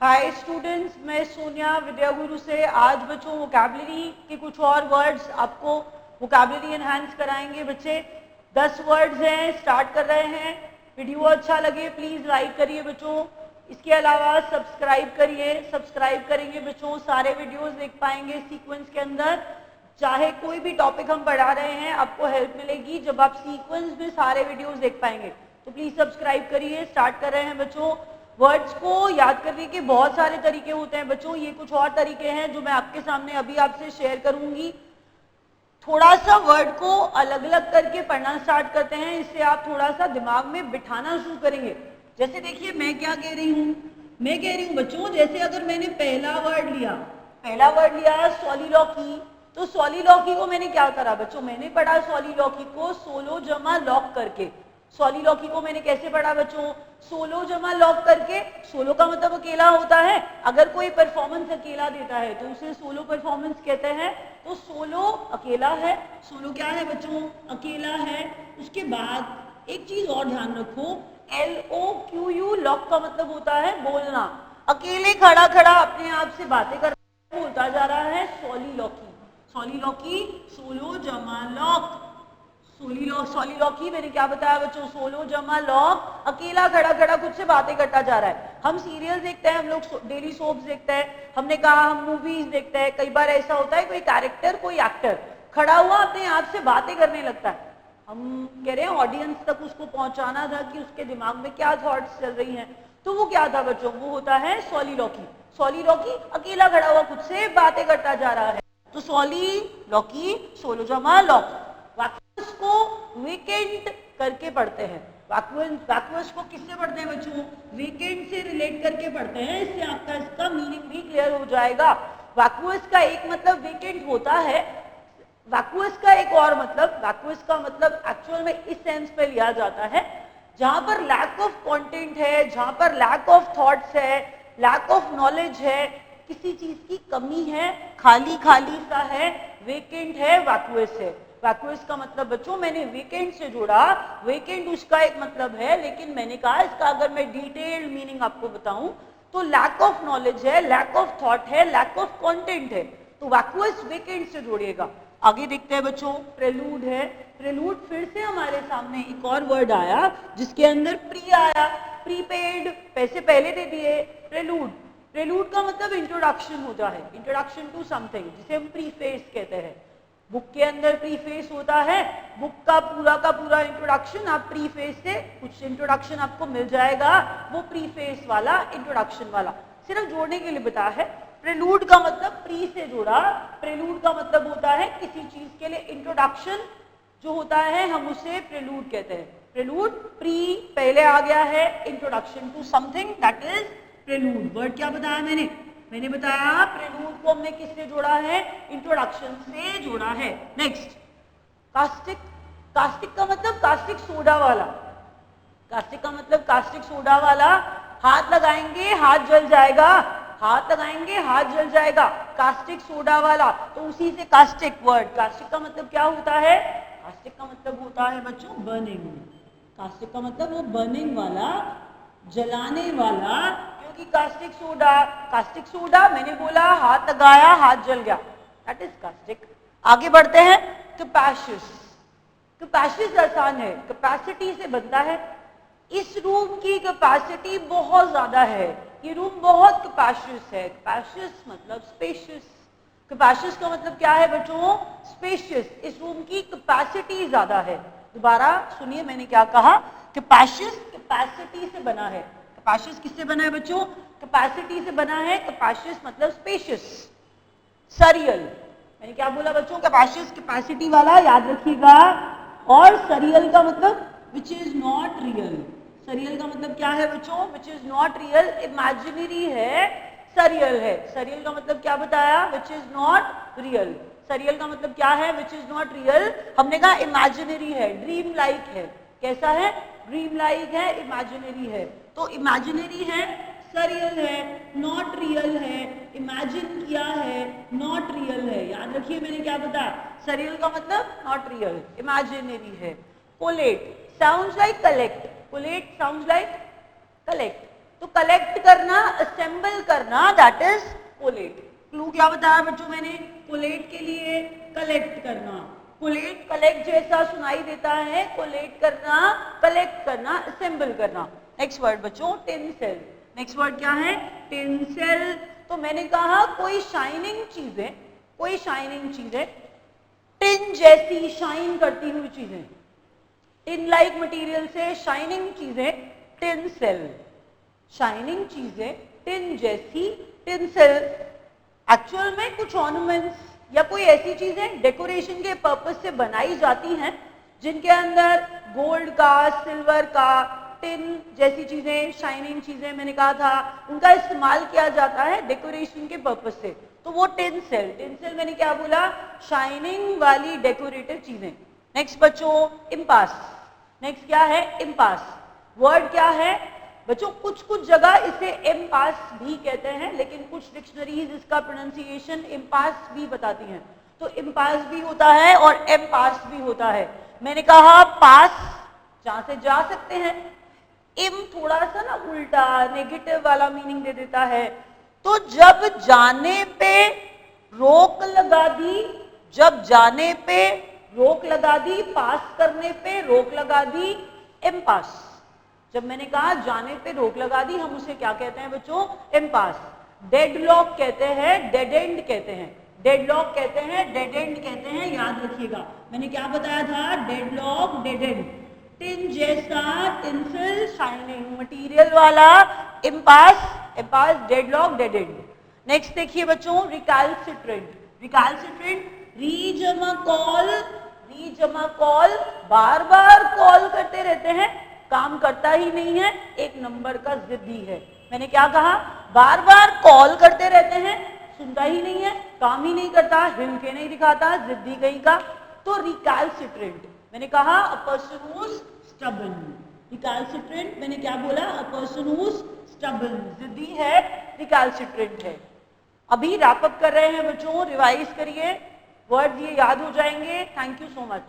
Hi students, मैं सोनिया विद्यागुरु से आज बच्चों वोकैबुलरी के कुछ और वर्ड्स आपको वोकैबुलरी एनहांस कराएंगे। बच्चे 10 वर्ड्स हैं, स्टार्ट कर रहे हैं। वीडियो अच्छा लगे प्लीज लाइक करिए बच्चों। इसके अलावा सब्सक्राइब करिए, सब्सक्राइब करेंगे बच्चों सारे वीडियोस देख पाएंगे सीक्वेंस के अंदर। चाहे कोई भी टॉपिक हम पढ़ा रहे हैं आपको हेल्प मिलेगी जब आप सीक्वेंस में सारे वीडियोस देख पाएंगे। तो प्लीज सब्सक्राइब करिए। स्टार्ट कर रहे हैं बच्चों। वर्ड्स को याद करने के बहुत सारे तरीके होते हैं बच्चों, ये कुछ और तरीके हैं जो मैं आपके सामने अभी आपसे शेयर करूंगी। थोड़ा सा वर्ड को अलग अलग करके पढ़ना स्टार्ट करते हैं, इससे आप थोड़ा सा दिमाग में बिठाना शुरू करेंगे। जैसे देखिए मैं क्या कह रही हूँ, मैं कह रही हूँ बच्चों, जैसे अगर मैंने पहला वर्ड लिया सॉलिलॉकी, तो सॉलिलॉकी को मैंने क्या करा बच्चों, मैंने पढ़ा सॉलिलॉकी को सोलो जमा लॉक करके। सॉलिलॉकी को मैंने कैसे पढ़ा बच्चों, सोलो जमा लॉक करके। सोलो का मतलब अकेला होता है, अगर कोई परफॉर्मेंस अकेला देता है तो उसे सोलो परफॉर्मेंस कहते हैं। तो सोलो अकेला है, सोलो क्या है बच्चों, अकेला है। उसके बाद एक चीज और ध्यान रखो, LOQU लॉक का मतलब होता है बोलना। अकेले खड़ा खड़ा अपने आप से बातें कर बोलता जा रहा है सॉलिलॉकी। सॉलिलॉकी सोलो जमा लॉक। सॉलिलॉकी मैंने क्या बताया बच्चों, सोलो जमा लॉक, अकेला खड़ा खड़ा खुद से बातें करता जा रहा है। हम सीरियल देखते हैं, हम लोग डेली सोप्स देखते हैं, हमने कहा हम मूवीज देखते हैं। कई बार ऐसा होता है कोई कैरेक्टर कोई एक्टर खड़ा हुआ अपने आप से बातें करने लगता है। हम कह रहे हैं ऑडियंस तक उसको पहुंचाना था कि उसके दिमाग में क्या थॉट्स चल रही हैं। तो वो क्या था बच्चों, वो होता है सॉलिलॉकी। सॉलिलॉकी अकेला खड़ा हुआ खुद से बातें करता जा रहा है। तो सॉलिलॉकी सोलो जमा लॉक। वैक्यूअस को वेकेंट करके पढ़ते हैं। वैक्यूअस को किससे पढ़ते हैं बच्चों, वेकेंट से रिलेट करके पढ़ते हैं। इससे आपका इसका मीनिंग भी क्लियर हो जाएगा। वैक्यूअस का एक मतलब वेकेंट होता है, वैक्यूअस का एक और मतलब, वैक्यूअस का मतलब एक्चुअल में इस सेंस पे लिया जाता है जहां पर लैक ऑफ कंटेंट है, जहां पर लैक ऑफ थॉट्स है, लैक ऑफ नॉलेज है, किसी चीज की कमी है, खाली खाली सा है, वेकेंट है, वैक्यूअस है। वैक्यूअस का मतलब बच्चों मैंने वेकेंट से जोड़ा, वेकेंट उसका एक मतलब है, लेकिन मैंने कहा इसका अगर मैं डिटेल्ड मीनिंग आपको बताऊं तो लैक ऑफ नॉलेज है, लैक ऑफ थॉट है, लैक ऑफ कंटेंट है। तो वैक्यूअस वेकेंट से जोड़िएगा। आगे देखते हैं बच्चों, प्रेलूड है। प्रेलूड फिर से हमारे सामने एक और वर्ड आया जिसके अंदर प्री आया, प्रीपेड, पैसे पहले दे दिए। प्रेलूड, प्रेलूड का मतलब इंट्रोडक्शन होता है, इंट्रोडक्शन टू समथिंग, जिसे हम प्रीफेस कहते हैं। बुक के अंदर प्रीफेस होता है, बुक का पूरा इंट्रोडक्शन आप प्रीफेस से कुछ इंट्रोडक्शन आपको मिल जाएगा, वो प्रीफेस वाला इंट्रोडक्शन वाला सिर्फ जोड़ने के लिए बताया है। प्रेलूड का मतलब प्री से जोड़ा, प्रेलूड का मतलब होता है किसी चीज के लिए इंट्रोडक्शन जो होता है हम उसे प्रेलूड कहते हैं। प्रेलूड, प्री पहले आ गया है, introduction to something, that is prelude. Word क्या बताया मैंने बताया प्रेलूड को हमने किससे जोड़ा है, इंट्रोडक्शन से जोड़ा है। Next, caustic. कास्टिक का मतलब कास्टिक सोडा वाला। कास्टिक का मतलब कास्टिक सोडा वाला। हाथ लगाएंगे हाथ जल जाएगा, हाथ लगाएंगे हाथ जल जाएगा, कास्टिक सोडा वाला। तो उसी से कास्टिक वर्ड, कास्टिक का मतलब क्या होता है, कास्टिक का मतलब होता है बच्चों बर्निंग। कास्टिक का मतलब वो बर्निंग वाला, जलाने वाला, क्योंकि कास्टिक सोडा मैंने बोला हाथ लगाया हाथ जल गया, दैट इज कास्टिक। आगे बढ़ते हैं, कैपेशियस। कैपेशियस आसान है, कैपेसिटी से बनता है। इस रूम की कैपेसिटी बहुत ज्यादा है, ये रूम बहुत कैपेशियस है। कैपेशियस मतलब स्पेशियस। कैपेशियस का मतलब क्या है बच्चों, स्पेशियस। इस रूम की कैपेसिटी ज्यादा है। दोबारा सुनिए मैंने क्या कहा, कैपेशियस कैपेसिटी से बना है। कैपेशियस किससे बना है बच्चों, कैपेसिटी से बना है। कैपेशियस मतलब स्पेशियस। सरियल, मैंने क्या बोला बच्चों, कैपेशियस कैपेसिटी वाला, याद रखिएगा। और सरियल का मतलब which is not real. Surreal का मतलब क्या है बच्चों, which is not real, imaginary है, सरियल है। सरियल का मतलब क्या बताया, which is not real. Surreal का मतलब क्या है, विच इज नॉट रियल, हमने कहा इमेजिनरी है, ड्रीम लाइक है। कैसा है, ड्रीम लाइक है, इमेजिनरी है। तो इमेजिनरी है, सरियल है, नॉट रियल है, इमेजिन किया है, नॉट रियल है। याद रखिए मैंने क्या बताया, सरियल का मतलब नॉट रियल, इमेजिनरी है। Collate sounds like collect, collate sounds like collect. तो कलेक्ट करना, असेंबल करना, दैट इज कोलेट। क्लू क्या बताया बच्चों मैंने? कोलेट के लिए कलेक्ट करना, कोलेट कलेक्ट जैसा सुनाई देता है, कोलेट करना, कलेक्ट करना, असेंबल करना। नेक्स्ट वर्ड बच्चों टिनसेल। नेक्स्ट वर्ड क्या है? टिनसेल। तो मैंने कहा कोई शाइनिंग चीजें, कोई शाइनिंग चीजें, टिन जैसी शाइन करती हुई चीजें, टिन लाइक मटेरियल से शाइनिंग चीजें, टिनसेल। शाइनिंग चीजें टिन जैसी, टिनसेल। एक्चुअल में कुछ ऑर्नामेंट्स या कोई ऐसी चीजें डेकोरेशन के पर्पस से बनाई जाती हैं जिनके अंदर गोल्ड का, सिल्वर का, टिन जैसी चीजें, शाइनिंग चीजें मैंने कहा था, उनका इस्तेमाल किया जाता है डेकोरेशन के पर्पस से, तो वो टिनसेल। टिनसेल मैंने क्या बोला? शाइनिंग वाली डेकोरेटिव चीजें। नेक्स्ट बच्चों इम्पास। नेक्स्ट क्या है? इम्पास। वर्ड क्या है बच्चों? कुछ कुछ जगह इसे इम्पास भी कहते हैं, लेकिन कुछ डिक्शनरीज इसका प्रोनाउंसिएशन इम्पास भी बताती हैं। तो इम्पास भी होता है और एम्पास भी होता है। मैंने कहा पास जहां से जा सकते हैं, इम थोड़ा सा ना उल्टा नेगेटिव वाला मीनिंग दे देता है। तो जब जाने पे रोक लगा दी, जब जाने पे रोक लगा दी, पास करने पे रोक लगा दी, इम्पास। जब मैंने कहा जाने पे रोक लगा दी, हम उसे क्या कहते हैं बच्चों? इम्पास। डेडलॉक कहते हैं, डेड एंड कहते हैं, डेडलॉक कहते हैं, डेड एंड कहते हैं, याद रखिएगा। मैंने क्या बताया था? Deadlock, dead and. टिन जैसा, टिनसेल, शाइनिंग मटेरियल वाला, impasse, impasse, deadlock, dead and. Next देखिए बच्चों रिकैल्सिट्रेंट। रिकैल्सिट्रेंट, रीजमा कॉल, रीजमा कॉल, बार बार कॉल करते रहते हैं, काम करता ही नहीं है, एक नंबर का जिद्दी है। मैंने क्या कहा? बार बार कॉल करते रहते हैं, सुनता ही नहीं है, काम ही नहीं करता, हिल के नहीं दिखाता, जिद्दी कहीं का, तो रिकैल्सिट्रेंट। मैंने कहा a person who is stubborn. Recalcitrant मैंने क्या बोला? A person who is stubborn, जिद्दी है, रिकैल्सिट्रेंट है। अभी रैप अप कर रहे हैं बच्चों, रिवाइज करिए, वर्ड ये याद हो जाएंगे। Thank you so much.